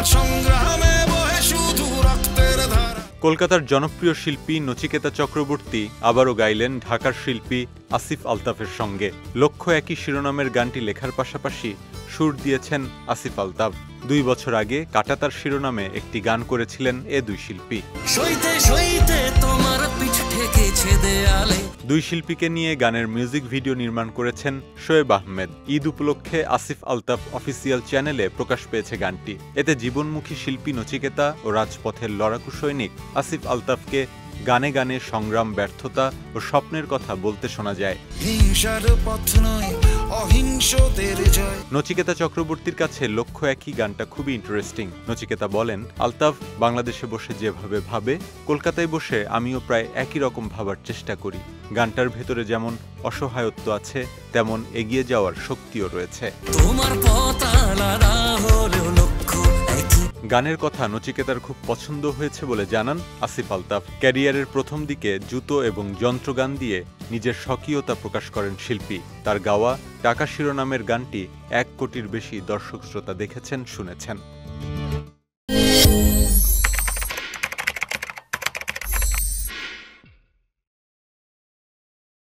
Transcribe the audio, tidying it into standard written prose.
তোমার সংগ্রামে বহে শুধু রক্তের ধারা। কলকাতার জনপ্রিয় শিল্পী নচিকেতা চক্রবর্তী আবারও গাইলেন ঢাকার শিল্পী আসিফ আলতাফের সঙ্গে। লক্ষ্য একই শিরোনামের গানটি লেখার পাশাপাশি সুর দিয়েছেন আসিফ আলতাফ। 2 বছর আগে কাটাতার শিরোনামে একটি গান করেছিলেন এ দুই শিল্পী। দুই শিল্পীকে নিয়ে গানের মিউজিক ভিডিও নির্মাণ করেছেন শোয়েব আহমেদ। ঈদ উপলক্ষে আসিফ আলতাফ অফিসিয়াল চ্যানেলে প্রকাশ পেয়েছে গানটি। এতে জীবনমুখী শিল্পী নচিকেতা ও রাজপথের লড়াকু সৈনিক আসিফ আলতাফকে গানে গানে সংগ্রাম, ব্যর্থতা ও স্বপ্নের কথা বলতে শোনা যায়। নচিকেতা চক্রবর্তীর কাছে লক্ষ্য একই গানটা খুবই ইন্টারেস্টিং। নচিকেতা বলেন, আলতাফ বাংলাদেশে বসে যেভাবে ভাবে, কলকাতায় বসে আমিও প্রায় একই রকম ভাবার চেষ্টা করি। গানটার ভেতরে যেমন অসহায়ত্ব আছে, তেমন এগিয়ে যাওয়ার শক্তিও রয়েছে। গানের কথা নচিকেতার খুব পছন্দ হয়েছে বলে জানান আসিফ আলতাফ। ক্যারিয়ারের প্রথম দিকে জুতো এবং যন্ত্রগান দিয়ে নিজের স্বকীয়তা প্রকাশ করেন শিল্পী। তার গাওয়া টাকা শিরোনামের গানটি 1 কোটির বেশি দর্শক শ্রোতা দেখেছেন, শুনেছেন।